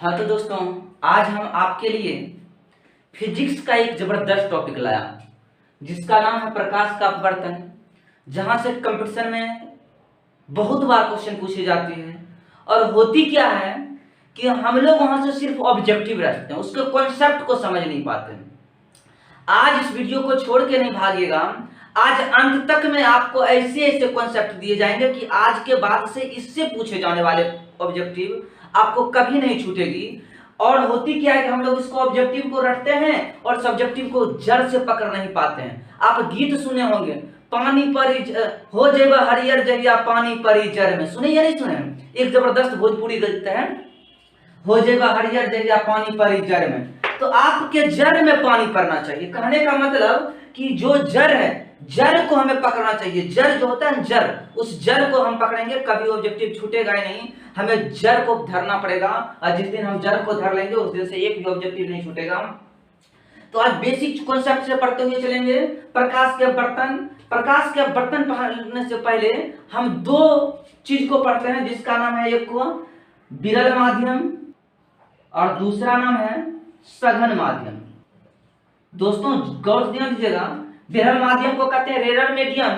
हाँ तो दोस्तों, आज हम आपके लिए फिजिक्स का एक जबरदस्त टॉपिक लाया जिसका नाम है प्रकाश का अपवर्तन। जहां से कंपटीशन में बहुत बार क्वेश्चन पूछे जाते हैं और होती क्या है कि हम लोग वहां से सिर्फ ऑब्जेक्टिव रखते हैं, उसके कॉन्सेप्ट को समझ नहीं पाते हैं। आज इस वीडियो को छोड़ के नहीं भागिएगा। आज अंत तक में आपको ऐसे ऐसे कॉन्सेप्ट दिए जाएंगे कि आज के बाद से इससे पूछे जाने वाले ऑब्जेक्टिव आपको कभी नहीं छूटेगी। और होती क्या है कि हम लोग इसको ऑब्जेक्टिव को रटते हैं और सब्जेक्टिव को जड़ से पकड़ नहीं पाते हैं। आप गीत सुने होंगे, पानी परी हो जेबा हरियर जहिया पानी परी जड़ में, सुने या नहीं सुने? एक जबरदस्त भोजपुरी गीत है, हो जेबा हरियर जहिया पानी परी जड़ में। तो आपके जड़ में पानी पड़ना चाहिए। कहने का मतलब कि जो जड़ है, जड़ को हमें पकड़ना चाहिए। जड़ जो होता है जड़, उस जड़ को हम पकड़ेंगे, कभी ऑब्जेक्टिव छूटेगा ही नहीं। हमें जड़ को धरना पड़ेगा और जिस दिन हम जड़ को धर लेंगे उस दिन से एक भी ऑब्जेक्टिव नहीं छूटेगा। तो आज बेसिक कॉन्सेप्ट से पढ़ते हुए चलेंगे। प्रकाश के बर्तन। प्रकाश के बर्तन पढ़ने से पहले हम दो चीज को पढ़ते हैं जिसका नाम है, एक को विरल माध्यम और दूसरा नाम है सघन माध्यम। दोस्तों गौर से ध्यान दीजिएगा, विरल माध्यम को कहते हैं रेरर मीडियम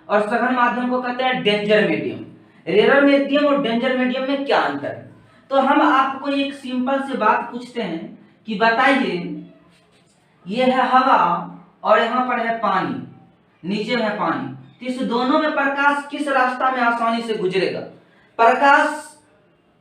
और सघन माध्यम को कहते हैं डेंजर मीडियम। रेरर मीडियम और डेंजर मीडियम में क्या अंतर है? तो हम आपको एक सिंपल से बात पूछते हैं कि बताइए, ये है हवा और यहाँ पर है पानी, नीचे में है पानी, तो इस दोनों में प्रकाश किस रास्ता में आसानी से गुजरेगा? प्रकाश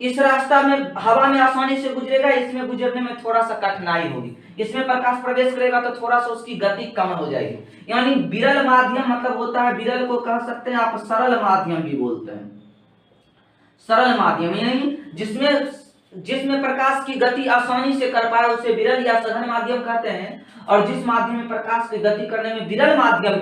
इस रास्ता में हवा में आसानी से गुजरेगा, इसमें गुजरने में थोड़ा सा कठिनाई होगी। इसमें प्रकाश प्रवेश करेगा तो थोड़ा सा उसकी गति कम हो जाएगी। यानी विरल माध्यम मतलब होता है, विरल को कह सकते हैं आप सरल माध्यम भी बोलते हैं। सरल माध्यम यानी जिसमें प्रकाश की गति आसानी से कर पाए उसे विरल या सघन माध्यम कहते हैं। और जिस माध्यम में प्रकाश की गति करने में विरल माध्यम की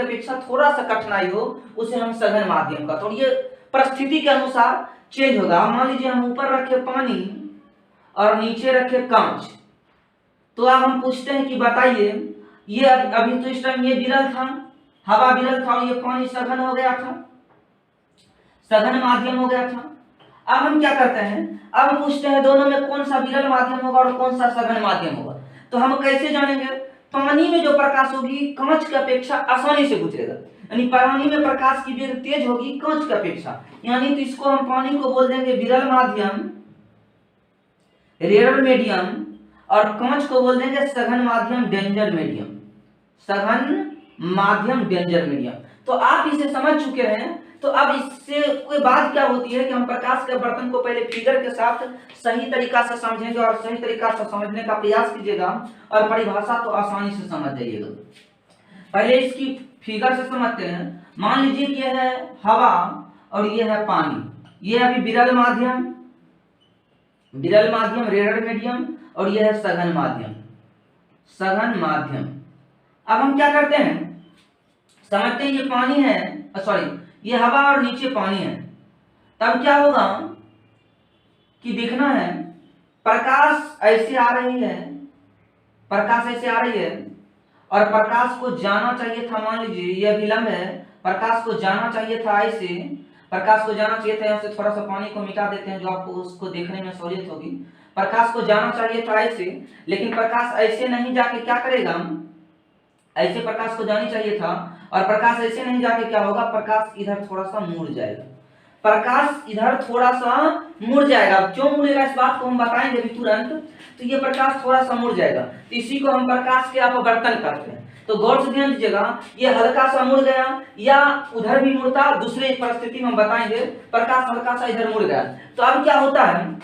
अपेक्षा थोड़ा सा कठिनाई हो उसे हम सघन माध्यम कहते हैं। और ये परिस्थिति के अनुसार चेंज होगा। मान लीजिए हम ऊपर रखे पानी और नीचे रखे कांच, तो अब हम पूछते हैं कि बताइए, ये अभी तो इस टाइम ये विरल था, हवा विरल था और ये पानी सघन हो गया था, सघन माध्यम हो गया था। अब हम क्या करते हैं, अब पूछते हैं दोनों में कौन सा विरल माध्यम होगा और कौन सा सघन माध्यम होगा। तो हम कैसे जानेंगे? पानी में जो प्रकाश होगी कांच की अपेक्षा आसानी से गुजरेगा, यानी पानी में प्रकाश की वेग तेज होगी कांच की अपेक्षा। यानी तो इसको हम पानी को बोल देंगे विरल माध्यम रेरर मीडियम और कांच को बोल देंगे सघन माध्यम डेंजर मीडियम। सघन माध्यम डेंजर मीडियम। तो आप इसे समझ चुके हैं। तो अब इससे कोई बात क्या होती है कि हम प्रकाश के बर्तन को पहले फिगर के साथ सही तरीका से समझेंगे और सही तरीका से समझने का प्रयास कीजिएगा और परिभाषा तो आसानी से समझ जाइएगा। पहले इसकी फिगर से समझते हैं। मान लीजिए कि यह है हवा और यह है पानी। यह अभी विरल माध्यम रेरर मीडियम और यह है सघन माध्यम। अब हम क्या करते हैं, समझते हैं ये पानी है, ये हवा और नीचे पानी है। तब क्या होगा कि देखना है प्रकाश ऐसे आ रही है और प्रकाश को जाना चाहिए था, मान लीजिए यह विलंब है, प्रकाश को जाना चाहिए था ऐसे, यहाँ से थोड़ा सा पानी को मिटा देते हैं जो आपको उसको देखने में सहूलियत होगी। प्रकाश को जाना चाहिए था ऐसे, लेकिन प्रकाश ऐसे नहीं जाके क्या करेगा, ऐसे प्रकाश को जानी चाहिए था और प्रकाश ऐसे नहीं जाके क्या होगा, प्रकाश इधर थोड़ा सा मुड़ जाएगा। क्यों मुड़ेगा इस बात को हम बताएंगे अभी तुरंत। तो ये प्रकाश थोड़ा सा मुड़ जाएगा, तो इसी को हम प्रकाश के अपवर्तन करते हैं। तो गौर से ध्यान दीजिएगा, ये हल्का सा मुड़ गया या उधर भी मुड़ता, दूसरे परिस्थिति में हम बताएंगे प्रकाश हल्का सा इधर मुड़ गया। तो अब क्या होता है,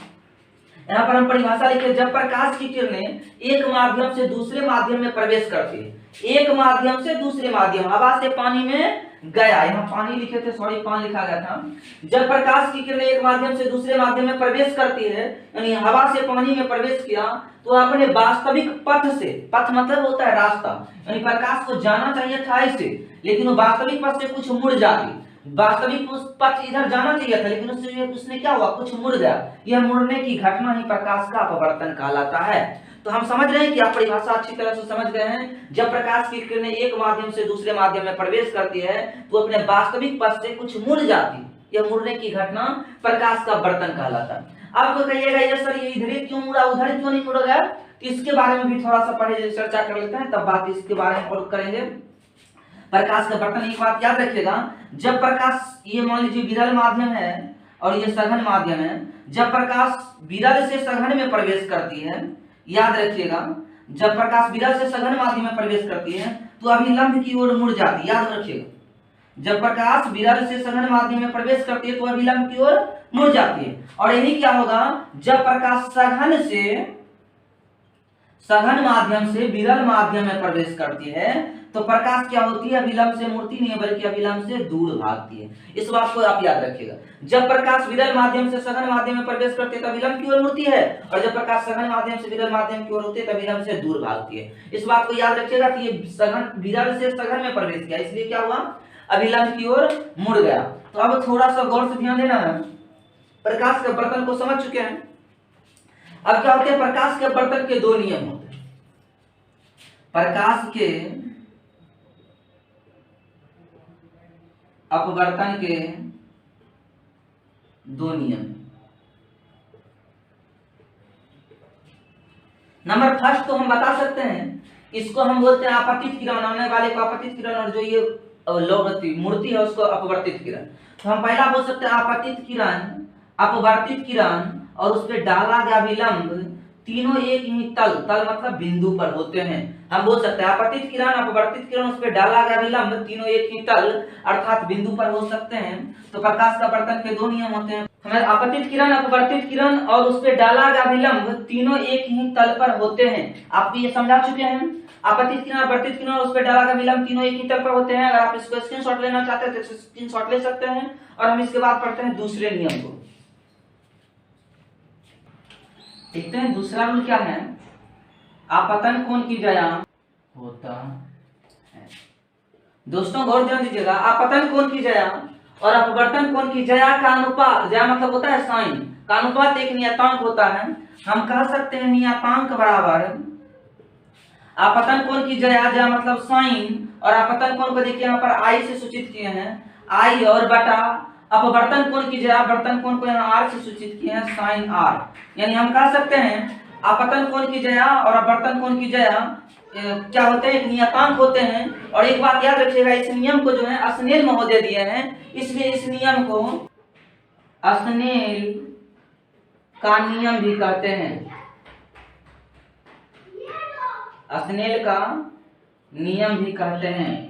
यहाँ पर हम परिभाषा लिखे, जब प्रकाश की किरणें एक माध्यम से दूसरे माध्यम में प्रवेश करती है, एक माध्यम से दूसरे माध्यम, हवा से पानी में गया, यहाँ पानी लिखे थे, सॉरी पानी लिखा गया था। जब प्रकाश की किरणें एक माध्यम से दूसरे माध्यम में प्रवेश करती है, यानी हवा से पानी में प्रवेश किया, तो अपने वास्तविक पथ से, पथ मतलब होता है रास्ता, यानी प्रकाश को जाना चाहिए था ऐसे, लेकिन वो वास्तविक पथ से कुछ मुड़ जाती। वास्तविक उस पथ इधर जाना चाहिए था लेकिन उसने क्या हुआ, कुछ मुड़ गया। यह मुड़ने की घटना ही प्रकाश का अपवर्तन कहलाता है। तो हम समझ रहे हैं कि आप परिभाषा अच्छी तरह से समझ गए हैं। जब प्रकाश की किरणें एक माध्यम से दूसरे माध्यम में प्रवेश करती है तो अपने वास्तविक पथ से कुछ मुड़ जाती, यह मुड़ने की घटना प्रकाश का अपवर्तन कहलाता है। आपको कहिएगा ये सर ये इधर ही क्यों मुड़ा, उधर क्यों नहीं मुड़ा गया, तो इसके बारे में भी थोड़ा सा पढ़े चर्चा कर लेते हैं, तब बात इसके बारे में और करेंगे। प्रकाश का बर्तन, एक बात याद रखिएगा, जब प्रकाश, ये मान लीजिए विरल माध्यम है और ये सघन माध्यम है, जब प्रकाश विरल से सघन में प्रवेश करती है, याद रखिएगा, जब प्रकाश विरल से सघन माध्यम में प्रवेश करती है तो अभिलंब की ओर मुड़ जाती है, याद रखिएगा, जब प्रकाश विरल से सघन माध्यम में प्रवेश करती है तो अभिलंब की ओर मुड़ जाती है। और यही क्या होगा, जब प्रकाश सघन माध्यम से विरल माध्यम में प्रवेश करती है तो प्रकाश क्या होती है, अभिलंब से मुड़ती नहीं है बल्कि अभिलंब से दूर भागती है। इस बात को आप याद रखिएगा, जब प्रकाश विरल माध्यम से सघन माध्यम में प्रवेश करती है तो अभिलंब की ओर मुड़ती है, और जब प्रकाश सघन माध्यम से विरल माध्यम की ओर होती है तो अभिलंब से दूर भागती है। इस बात को याद रखिएगा कि ये सघन विरल से सघन में प्रवेश किया, इसलिए क्या हुआ, अभिलंब की ओर मुड़ गया। तो अब थोड़ा सा गौर से ध्यान देना है, प्रकाश के बर्तन को समझ चुके हैं। अब क्या होते हैं, प्रकाश के बर्तन के दो नियम होते हैं, प्रकाश के अपवर्तन के दो नियम। नंबर फर्स्ट तो हम बता सकते हैं, इसको हम बोलते हैं आपतित किरण, आने वाले को आपतित किरण, और जो ये मूर्ति है उसको अपवर्तित किरण। तो हम पहला बोल सकते हैं आपतित किरण, अपवर्तित किरण और उस पर डाला गया विलंब, तीनों एक ही तल मतलब बिंदु पर होते हैं। हम बोल सकते हैं आपतित किरण, अपवर्तित किरण, उस पर डाला गया विलंब, तीनों एक ही तल अर्थात बिंदु पर हो सकते हैं। तो प्रकाश का बर्तन के दो नियम होते हैं, हमें आपतित किरण, अपवर्तित किरण और उस पर डाला गया विलंब तीनों एक ही तल पर होते हैं। आप ये समझा चुके हैं, आपतित किरण, अपवर्तित किरण और उस पर डाला गया विलंब तीनों एक ही तल पर होते हैं। अगर आप इसको स्क्रीनशॉट लेना चाहते हैं तो स्क्रीनशॉट ले सकते हैं। और हम इसके बाद पढ़ते हैं दूसरे नियम को। देखते हैं दूसरा रूल क्या है, आपतन कोण की ज्या होता है। दोस्तों गौर ध्यान दीजिएगा, आपतन कोण की ज्या और अपवर्तन कोण की ज्या का अनुपात, ज्या मतलब होता है साइन, का अनुपात एक नियतांक होता है। हम कह सकते हैं नियतांक बराबर आपतन कोण की ज्या, ज्या मतलब साइन, और आपतन कोण को देखिए यहाँ पर आई से सूचित किए हैं, आई और बटा अपवर्तन कोण की ज्या, अपवर्तन कोण को यहाँ आर से सूचित किए हैं, साइन आर। यानी हम कह सकते हैं आपतन कोण की ज्या और अपवर्तन कोण की ज्या क्या होते हैं, एक नियतांक होते हैं। और एक बात याद रखिएगा, इस नियम को जो है अस्नेल महोदय दिए हैं, इसलिए इस नियम को अस्नेल का नियम भी कहते हैं, अस्नेल का नियम भी कहते हैं।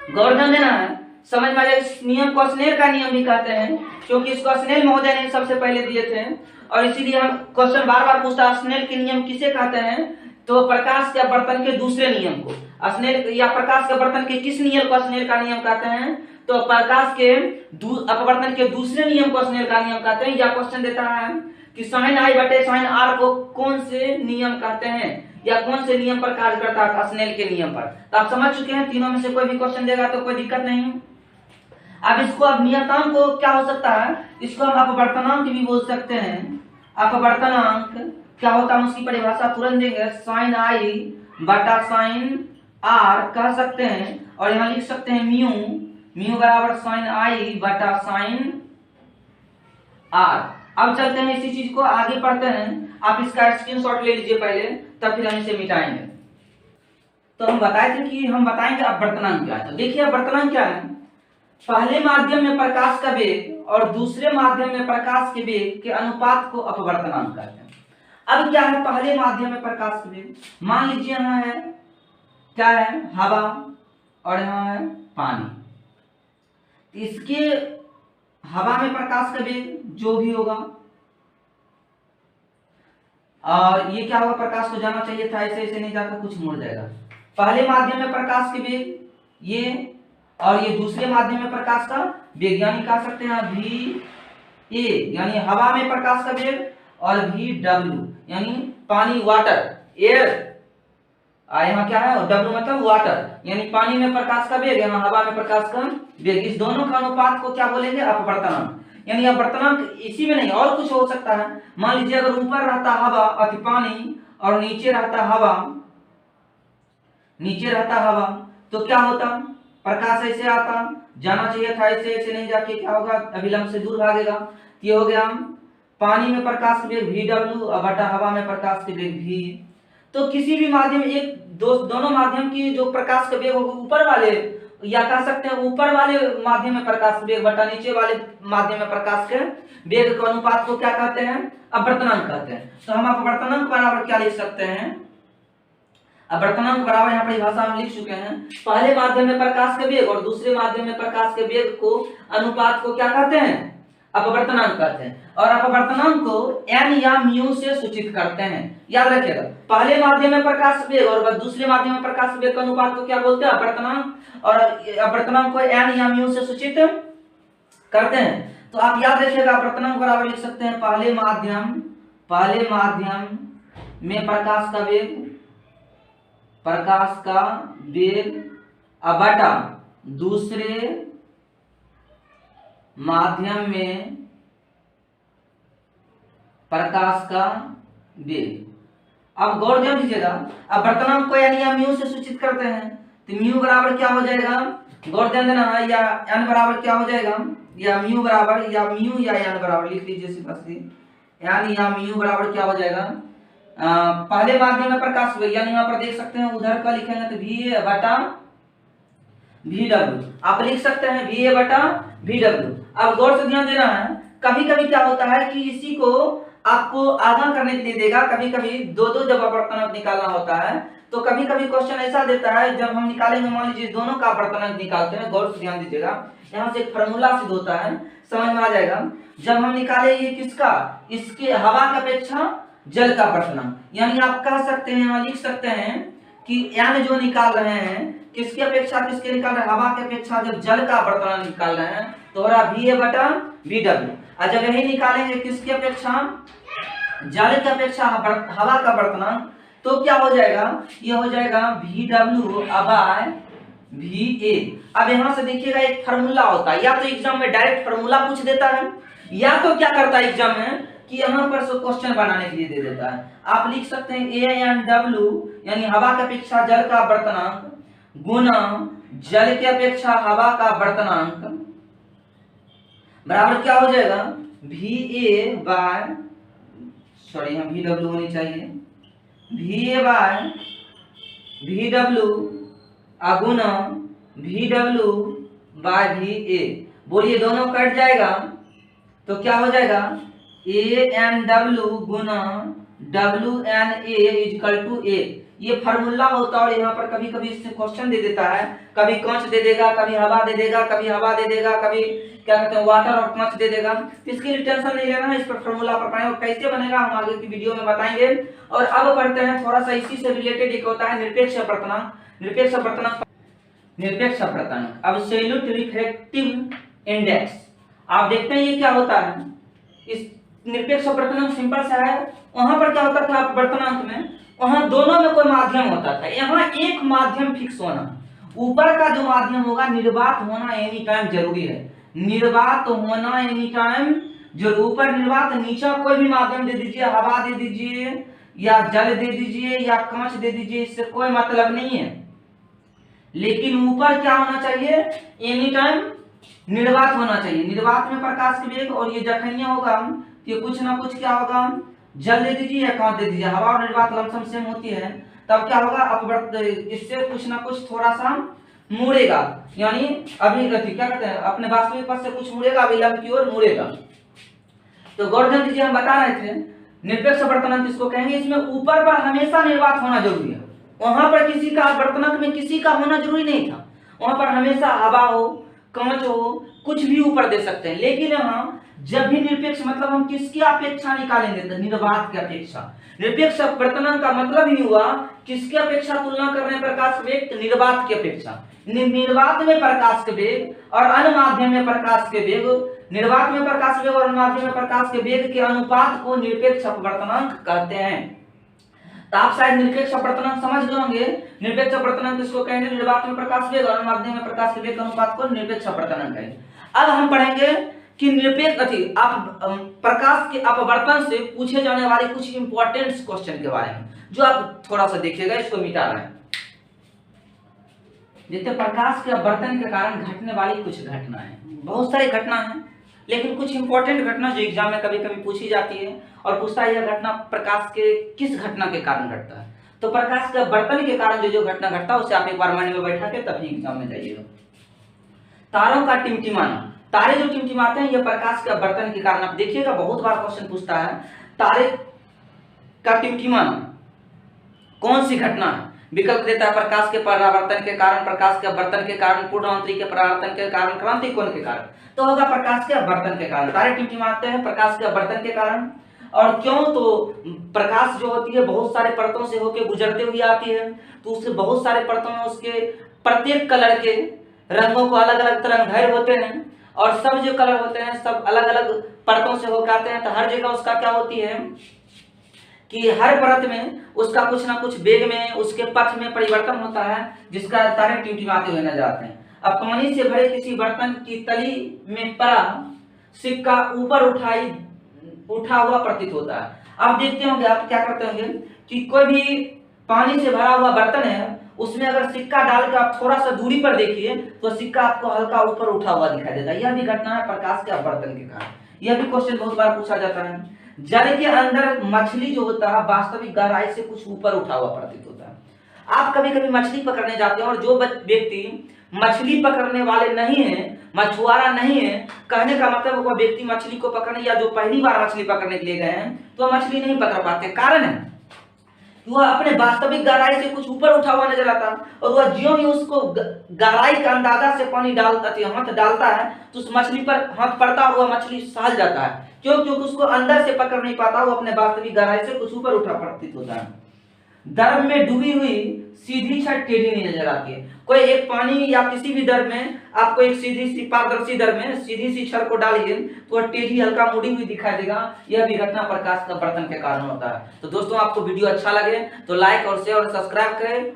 गौर ध्यान देना है, समझ में आ जाए, इस नियम को अस्नेल का नियम भी कहते हैं क्योंकि इसको अस्नेल महोदय ने सबसे पहले दिए थे। और इसीलिए हम क्वेश्चन बार बार पूछता है अस्नेल के नियम किसे कहते हैं, तो प्रकाश के अपवर्तन के दूसरे नियम को। अस्नेल या प्रकाश के अपवर्तन के किस नियम को अस्नेल का नियम कहते हैं, तो प्रकाश के अपवर्तन के दूसरे नियम को अस्नेल का नियम कहते हैं। या क्वेश्चन देता है कि साइन आई बटे साइन आर को कौन से नियम कहते हैं, या कौन से नियम पर कार्य करता है, अस्नेल के नियम पर। तो आप समझ चुके हैं, तीनों में से कोई भी क्वेश्चन देगा तो कोई दिक्कत नहीं। अब इसको, अब नियतांक को क्या हो सकता है, इसको हम अपवर्तनांक भी बोल सकते हैं। अपवर्तनांक क्या होता है, उसकी परिभाषा तुरंत देंगे, साइन आई बटा साइन आर कह सकते हैं। और यहाँ लिख सकते हैं म्यू, म्यू बराबर साइन आई बटा साइन आर। अब चलते हैं इसी चीज को आगे पढ़ते हैं, आप इसका स्क्रीनशॉट ले लीजिए पहले, तब फिर हम इसे मिटाएंगे। तो हम बताए थे कि हम बताएंगे अपवर्तनांक क्या है। तो देखिए अपवर्तनांक क्या है, पहले माध्यम में प्रकाश का वेग और दूसरे माध्यम में प्रकाश के वेग के अनुपात को अपवर्तनांक कहते हैं। अब क्या है पहले माध्यम में प्रकाश का वेग, मान लीजिए यहाँ है क्या है, हवा और यहाँ है पानी। इसके हवा में प्रकाश का वेग जो भी होगा, और ये क्या होगा, प्रकाश को जाना चाहिए था, ऐसे ऐसे नहीं जाकर कुछ मुड़ जाएगा। पहले माध्यम में प्रकाश के वेग ये, और ये दूसरे माध्यम में प्रकाश का वेग, यानी कह सकते हैं वी ए यानी हवा में प्रकाश का वेग, और वी डब्ल्यू यानी पानी वाटर एयर, यहाँ क्या है डब्ल्यू मतलब वाटर, यानी पानी में प्रकाश का वेग, यहाँ हवा में प्रकाश का वेग। इस दोनों का अनुपात को क्या बोलेंगे, अपवर्तनांक। यानी अपवर्तनांक इसी में नहीं और कुछ हो सकता है। मान लीजिए अगर ऊपर रहता हवा अति पानी और नीचे रहता हवा, नीचे रहता हवा, तो क्या होता, प्रकाश ऐसे आता जाना चाहिए था, ऐसे नहीं जाके क्या होगा, अभिलंब से दूर भागेगा। ये हो गया पानी में प्रकाश का वेग VW बटा हवा में प्रकाश का वेग V। तो किसी भी माध्यम दोनों माध्यम की जो प्रकाश का वेग होगा ऊपर वाले, या कह सकते हैं ऊपर वाले माध्यम में प्रकाश का वेग बटा नीचे वाले माध्यम में प्रकाश के वेग के अनुपात को क्या कहते हैं, अपवर्तनांक कहते हैं। तो हम अपवर्तनांक बराबर क्या लिख सकते हैं, अपवर्तनांक बराबर यहाँ पर भाषा में लिख चुके हैं, पहले माध्यम में प्रकाश के वेग और दूसरे माध्यम में प्रकाश के वेग को अनुपात को क्या कहते हैं, अपवर्तनांक कहते हैं। और अपवर्तनांक को n या म्यू से सूचित करते हैं, याद रखिएगा। पहले माध्यम में प्रकाश वेग और दूसरे माध्यम में प्रकाश वेग का अनुपात को क्या बोलते हैं, अपवर्तनांक। और अपवर्तनांक को n या म्यू से सूचित करते हैं। तो आप याद रखिएगा अपवर्तनांक बराबर लिख सकते हैं पहले माध्यम में प्रकाश का वेग बटा दूसरे माध्यम में प्रकाश का वेग। अब गौर ध्यान दीजिएगा, अपवर्तनांक को n या म्यू से सूचित करते हैं, तो म्यू बराबर क्या हो जाएगा, गौर ध्यान देना है, या n बराबर क्या हो जाएगा, या म्यू बराबर या म्यू या n बराबर लिख लीजिए सिंपली, n या म्यू बराबर क्या हो जाएगा, पहले माध्यम में प्रकाश वेग, यानी यहाँ पर देख सकते हैं उधर का लिखेंगे तो VA बटा VW, आप लिख सकते हैं VA बटा VW। अब गौर से ध्यान देना है, कभी कभी क्या होता है कि इसी को आपको आगाह करने के लिए देगा, कभी कभी दो जब अपवर्तनांक निकालना होता है तो कभी कभी क्वेश्चन ऐसा देता है, जब हम निकालेंगे मान लीजिए दोनों का अपवर्तनांक निकालते हैं, गौर से ध्यान दीजिएगा, यहाँ से एक फार्मूला सिद्ध होता है, समझ में आ जाएगा। जब हम निकाले ये किसका, इसके हवा की अपेक्षा जल का अपवर्तनांक, यानी आप कह सकते हैं, यहाँ लिख सकते हैं कि n जो निकाल रहे हैं किसकी अपेक्षा किसके निकाल रहे हैं, हवा की अपेक्षा जब जल का अपवर्तनांक निकाल रहे हैं तो हो रहा VA बटा VW। और जब यही निकालेंगे किसकी अपेक्षा, जल की अपेक्षा हवा का अपवर्तनांक, तो क्या हो जाएगा, ये हो जाएगा VW बाय VA। अब यहाँ से देखिएगा एक फार्मूला होता है, या तो एग्जाम में डायरेक्ट फार्मूला पूछ देता है, या तो क्या करता है एग्जाम में कि यहाँ पर क्वेश्चन बनाने के लिए दे देता है। आप लिख सकते हैं ANW यानी हवा की अपेक्षा जल का अपवर्तनांक गुना जल की अपेक्षा हवा का अपवर्तनांक बराबर क्या हो जाएगा, VA बाय, सॉरी यहाँ VW होनी चाहिए, VA बाय VW गुना VW बाय VA। बोलिए दोनों कट जाएगा तो क्या हो जाएगा, ANW गुना WNA इक्वल टू A। ये फार्मूला होता है और यहाँ पर कभी कभी इससे क्वेश्चन दे देता है, कभी कांच दे देगा, कभी हवा दे देगा, कभी हवा दे देगा, कभी क्या कहते हैं वाटर और कांच दे देगा। इसके लिए टेंशन नहीं लेना है, इस पर फार्मूला पर पढ़ें और कैसे बनेगा हम आगे की वीडियो में बताएंगे। और अब पढ़ते हैं थोड़ा सा इसी से रिलेटेड एक होता है निरपेक्ष अपवर्तनांक। निरपेक्ष अपवर्तनांक एब्सोल्यूट रिफ्रैक्टिव इंडेक्स। आप देखते हैं ये क्या होता है, इस निरपेक्ष अपवर्तनांक सिंपल सा है। वहां पर क्या होता था अपवर्तनांक में, वहां दोनों में कोई माध्यम होता था, यहाँ एक माध्यम फिक्स होना, ऊपर का जो माध्यम होगा निर्वात होना एनी टाइम जरूरी है, निर्वात होना एनी टाइम जो ऊपर निर्वात, नीचे कोई भी माध्यम दे दीजिए, हवा दे दीजिए या जल दे दीजिए या कांच दे दीजिए, इससे कोई मतलब नहीं है। लेकिन ऊपर क्या होना चाहिए, एनी टाइम निर्वात होना चाहिए। निर्वात में प्रकाश के वेग और ये जखनिया होगा, ये कुछ ना कुछ क्या होगा, जल दे दीजिए या कांच दे दीजिए, हवा और निर्वात लमसम सेम होती है, तब क्या होगा अपवर्त, इससे कुछ ना कुछ थोड़ा सा मुड़ेगा, यानी अभिगति क्या कहते हैं, अपने वास्तविक पथ से कुछ मुड़ेगा, अभिलंब की ओर मुड़ेगा। तो गौर ध्यान दीजिए, हम बता रहे थे निरपेक्ष अपवर्तनांक किसको कहेंगे, इसमें ऊपर पर हमेशा निर्वात होना जरूरी है, वहां पर किसी का अपवर्तनांक में किसी का होना जरूरी नहीं था, वहां पर हमेशा हवा हो कांच हो कुछ भी ऊपर दे सकते हैं। लेकिन यहाँ जब भी निरपेक्ष मतलब हम किसकी अपेक्षा निकालेंगे, तो निर्वात की अपेक्षा। निरपेक्ष अपवर्तनांक का मतलब ही हुआ किसकी अपेक्षा तुलना कर रहे हैं प्रकाश वेग, तो निर्वात की अपेक्षा। निर्वात में प्रकाश के वेग और अन्य माध्यम में प्रकाश के वेग, निर्वात में प्रकाश वेग और अन्य माध्यम में प्रकाश के वेग के अनुपात को निरपेक्ष अपवर्तनांक कहते हैं। तो आप शायद निरपेक्ष अपवर्तनांक समझ गए होंगे। निरपेक्ष अपवर्तनांक किसको कहेंगे, निर्वात में प्रकाश वेग और माध्यम में प्रकाश के वेग के अनुपात को निरपेक्ष अपवर्तनांक कहेंगे। अब हम पढ़ेंगे कि निरपेक्ष प्रकाश के अपवर्तन से पूछे जाने वाले कुछ इंपॉर्टेंट क्वेश्चन के बारे में, जो आप थोड़ा सा देखिएगा, इसको मिटा रहे हैं। देखते हैं प्रकाश के अपवर्तन के कारण घटने वाली कुछ घटनाएं। बहुत सारी घटना है, लेकिन कुछ इंपॉर्टेंट घटना जो एग्जाम में कभी कभी पूछी जाती है और पूछता है यह घटना प्रकाश के किस घटना के कारण घटता है। तो प्रकाश के अपवर्तन के कारण जो घटना घटता है उसे आप एक बार माइंड में बैठा के तभी एग्जाम में जाइएगा। तारों का टिमटिमाना, तारे जो टिमटिमाते हैं यह प्रकाश के अपवर्तन के कारण। आप देखिएगा बहुत बार क्वेश्चन पूछता है तारे का टिमटिमाना कौन सी घटना है। विकल्प देता है प्रकाश के परावर्तन के कारण, प्रकाश के अपवर्तन के कारण, पूर्णांतरी के परावर्तन के कारण, क्रांति कोण के कारण। तो होगा प्रकाश के अपवर्तन के कारण। तारे टिमटिमाते हैं प्रकाश के अपवर्तन के कारण। और क्यों, तो प्रकाश जो होती है बहुत सारे परतों से होकर गुजरते हुए आती है, तो उससे बहुत सारे परतों में उसके प्रत्येक कलर के रंगों को अलग अलग तरंग दैर्घ्य होते हैं और सब जो कलर होते हैं सब अलग अलग परतों से होकर आते हैं। तो हर जगह उसका क्या होती है कि हर परत में उसका कुछ ना कुछ वेग में उसके पथ में परिवर्तन होता है, जिसका तारे टिमटिमाते हुए नजर आते हैं। अब पानी से भरे किसी बर्तन की तली में पड़ा सिक्का ऊपर उठा हुआ प्रतीत होता है। आप देखते होंगे, आप क्या करते होंगे कि कोई भी पानी से भरा हुआ बर्तन है, उसमें अगर सिक्का डाल के आप थोड़ा सा दूरी पर देखिए तो सिक्का आपको हल्का ऊपर उठा हुआ दिखाई देता है। यह भी घटना है प्रकाश के अपवर्तन के कारण। यह भी क्वेश्चन बहुत बार पूछा जाता है। जल के अंदर मछली जो होता है वास्तविक गहराई से कुछ ऊपर उठा हुआ प्रतीत होता है। आप कभी कभी मछली पकड़ने जाते हैं और जो व्यक्ति मछली पकड़ने वाले नहीं है, मछुआरा नहीं है, कहने का मतलब वह व्यक्ति मछली को पकड़ने या जो पहली बार मछली पकड़ने के लिए गए हैं तो मछली नहीं पकड़ पाते। कारण है वह अपने वास्तविक गहराई से कुछ ऊपर उठा हुआ नजर आता है और वह ज्यों ही उसको गहराई का अंदाजा से पानी हाथ डालता है तो उस मछली पर हाथ पड़ता है और वह मछली सहल जाता है। क्यों? क्योंकि उसको अंदर से पकड़ नहीं पाता, वो अपने वास्तविक गहराई से कुछ ऊपर उठा प्रतीत होता है। दर्भ में डूबी हुई सीधी छत टेढ़ी नहीं नजर आती है। कोई एक पानी या किसी भी दर्भ में आपको एक सीधी सी पारदर्शी दर्भ में सीधी सी छड़ को डालिए तो वह टेढ़ी हल्का मुड़ी हुई दिखाई देगा। यह भी घटना प्रकाश का अपवर्तन के कारण होता है। तो दोस्तों आपको वीडियो अच्छा लगे तो लाइक और शेयर और सब्सक्राइब करें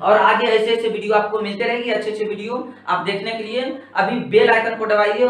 और आगे ऐसे ऐसे वीडियो आपको मिलते रहेगी, अच्छे अच्छे वीडियो आप देखने के लिए अभी बेल आइकन को दबाइए।